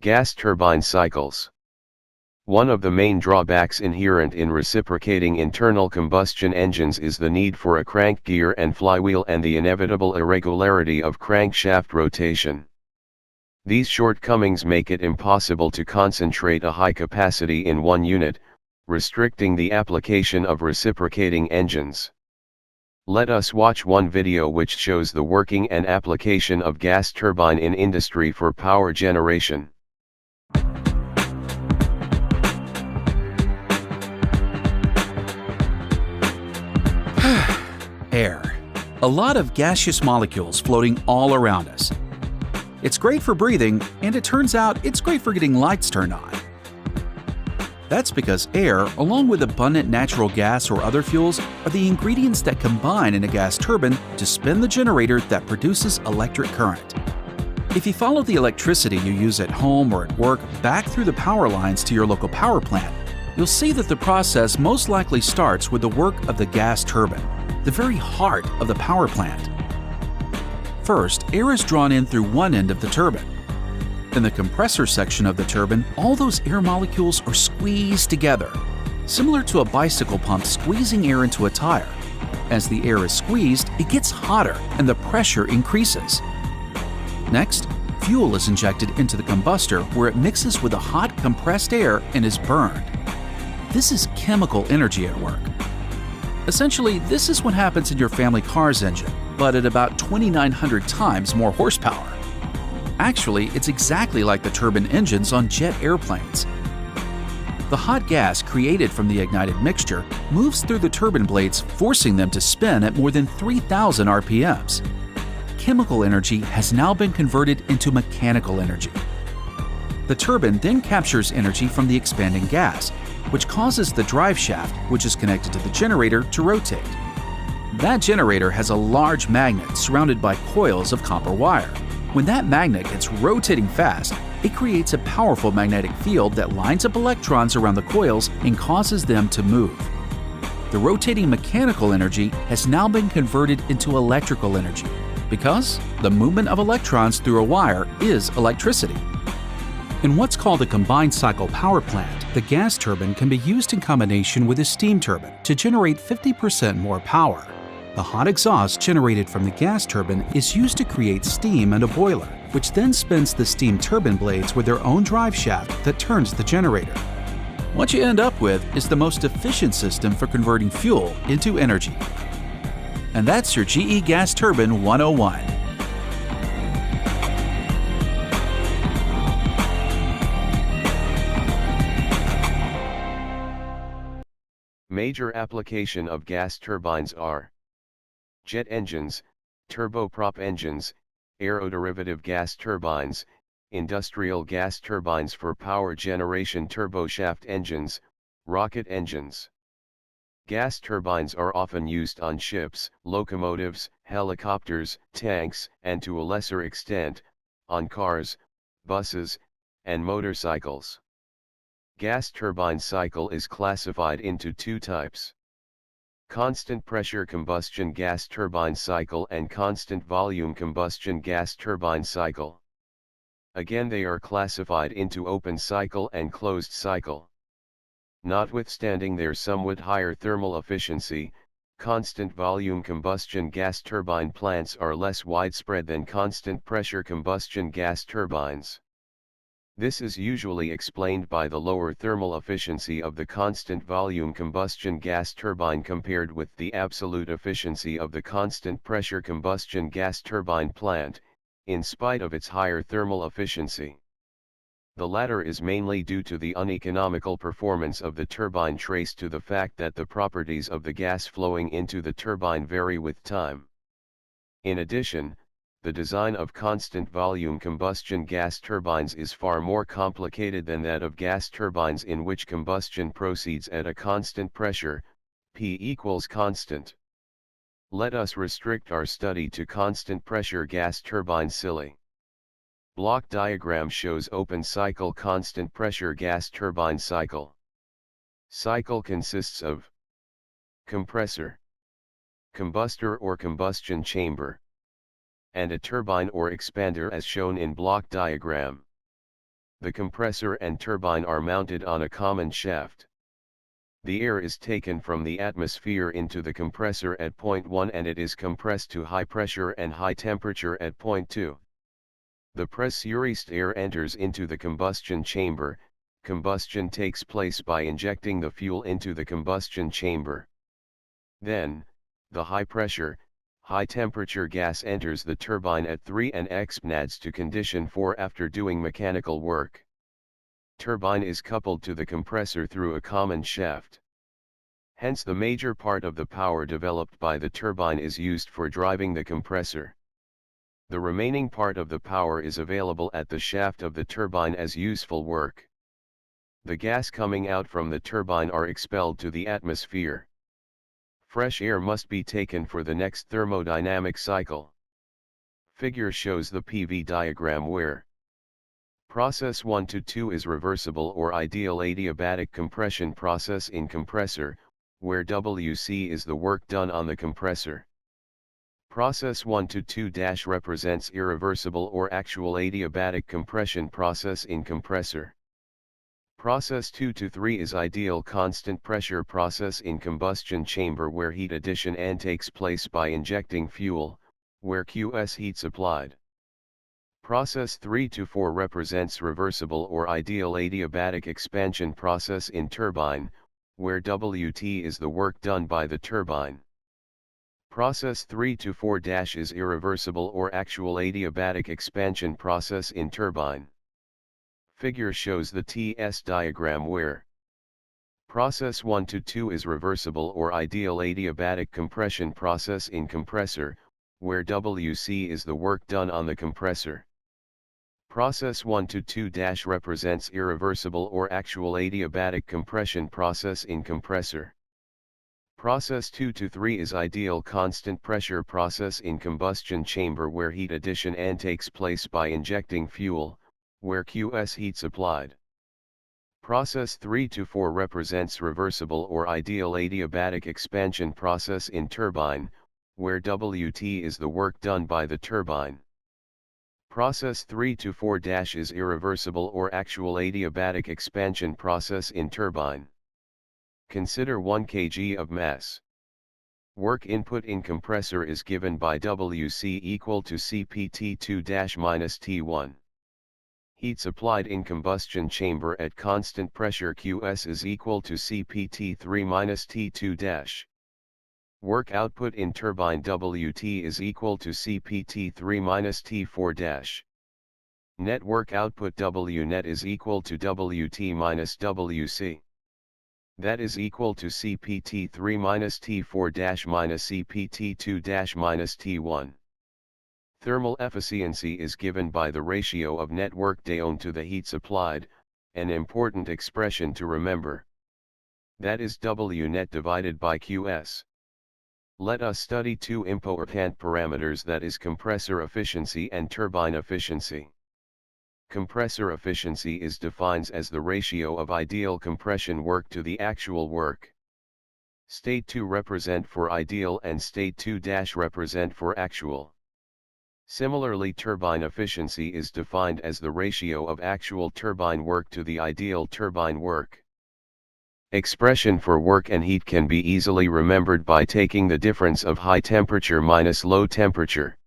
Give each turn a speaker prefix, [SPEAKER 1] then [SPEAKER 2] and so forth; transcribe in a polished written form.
[SPEAKER 1] Gas turbine cycles. One of the main drawbacks inherent in reciprocating internal combustion engines is the need for a crank gear and flywheel and the inevitable irregularity of crankshaft rotation. These shortcomings make it impossible to concentrate a high capacity in one unit, restricting the application of reciprocating engines. Let us watch one video which shows the working and application of gas turbine in industry for power generation.
[SPEAKER 2] Air. A lot of gaseous molecules floating all around us. It's great for breathing, and it turns out it's great for getting lights turned on. That's because air, along with abundant natural gas or other fuels, are the ingredients that combine in a gas turbine to spin the generator that produces electric current. If you follow the electricity you use at home or at work back through the power lines to your local power plant, you'll see that the process most likely starts with the work of the gas turbine, the very heart of the power plant. First, air is drawn in through one end of the turbine. In the compressor section of the turbine, all those air molecules are squeezed together, similar to a bicycle pump squeezing air into a tire. As the air is squeezed, it gets hotter and the pressure increases. Next, fuel is injected into the combustor where it mixes with the hot compressed air and is burned. This is chemical energy at work. Essentially, this is what happens in your family car's engine, but at about 2,900 times more horsepower. Actually, it's exactly like the turbine engines on jet airplanes. The hot gas created from the ignited mixture moves through the turbine blades, forcing them to spin at more than 3,000 RPMs. Chemical energy has now been converted into mechanical energy. The turbine then captures energy from the expanding gas, which causes the drive shaft, which is connected to the generator, to rotate. That generator has a large magnet surrounded by coils of copper wire. When that magnet gets rotating fast, it creates a powerful magnetic field that lines up electrons around the coils and causes them to move. The rotating mechanical energy has now been converted into electrical energy, because the movement of electrons through a wire is electricity. In what's called a combined cycle power plant, the gas turbine can be used in combination with a steam turbine to generate 50% more power. The hot exhaust generated from the gas turbine is used to create steam in a boiler, which then spins the steam turbine blades with their own drive shaft that turns the generator. What you end up with is the most efficient system for converting fuel into energy. And that's your GE Gas Turbine 101.
[SPEAKER 1] Major application of gas turbines are jet engines, turboprop engines, aeroderivative gas turbines, industrial gas turbines for power generation, turboshaft engines, rocket engines. Gas turbines are often used on ships, locomotives, helicopters, tanks, and to a lesser extent, on cars, buses, and motorcycles. Gas turbine cycle is classified into two types: constant pressure combustion gas turbine cycle and constant volume combustion gas turbine cycle. Again, they are classified into open cycle and closed cycle. Notwithstanding their somewhat higher thermal efficiency, constant volume combustion gas turbine plants are less widespread than constant pressure combustion gas turbines. This is usually explained by the lower thermal efficiency of the constant volume combustion gas turbine compared with the absolute efficiency of the constant pressure combustion gas turbine plant, in spite of its higher thermal efficiency. The latter is mainly due to the uneconomical performance of the turbine, traced to the fact that the properties of the gas flowing into the turbine vary with time. In addition, the design of constant volume combustion gas turbines is far more complicated than that of gas turbines, in which combustion proceeds at a constant pressure, P equals constant. Let us restrict our study to constant pressure gas turbine silly. Block diagram shows open cycle constant pressure gas turbine cycle. Cycle consists of compressor, combustor or combustion chamber, and a turbine or expander as shown in block diagram. The compressor and turbine are mounted on a common shaft. The air is taken from the atmosphere into the compressor at point 1 and it is compressed to high pressure and high temperature at point 2. The pressurized air enters into the combustion chamber. Combustion takes place by injecting the fuel into the combustion chamber. Then, the high pressure, high temperature gas enters the turbine at 3 and expnads to condition 4 after doing mechanical work. Turbine is coupled to the compressor through a common shaft. Hence the major part of the power developed by the turbine is used for driving the compressor. The remaining part of the power is available at the shaft of the turbine as useful work. The gas coming out from the turbine are expelled to the atmosphere. Fresh air must be taken for the next thermodynamic cycle. Figure shows the PV diagram where process 1 to 2 is reversible or ideal adiabatic compression process in compressor, where WC is the work done on the compressor. Process 1 to 2 represents irreversible or actual adiabatic compression process in compressor. Process 2 to 3 is ideal constant pressure process in combustion chamber where heat addition and takes place by injecting fuel, where QS heat supplied. Process 3 to 4 represents reversible or ideal adiabatic expansion process in turbine, where WT is the work done by the turbine. Process 3 to 4 is irreversible or actual adiabatic expansion process in turbine. Figure shows the TS diagram where process 1 to 2 is reversible or ideal adiabatic compression process in compressor, where WC is the work done on the compressor. Process 1 to 2 represents irreversible or actual adiabatic compression process in compressor. Process 2 to 3 is ideal constant pressure process in combustion chamber where heat addition and takes place by injecting fuel, where QS heat supplied. Process 3 to 4 represents reversible or ideal adiabatic expansion process in turbine, where WT is the work done by the turbine. Process 3 to 4 is irreversible or actual adiabatic expansion process in turbine. Consider 1 kg of mass. Work input in compressor is given by WC equal to CPT2 minus T1. Heat supplied in combustion chamber at constant pressure QS is equal to CPT3 minus T2 Work output in turbine WT is equal to CPT3 minus T4 Net work output W net is equal to WT minus WC. That is equal to CPT3 minus T4 minus CPT2 minus T1. Thermal efficiency is given by the ratio of net work done to the heat supplied, an important expression to remember. That is W net divided by QS. Let us study two important parameters, that is compressor efficiency and turbine efficiency. Compressor efficiency is defined as the ratio of ideal compression work to the actual work. State 2 represent for ideal and state 2 represent for actual. Similarly, turbine efficiency is defined as the ratio of actual turbine work to the ideal turbine work. Expression for work and heat can be easily remembered by taking the difference of high temperature minus low temperature.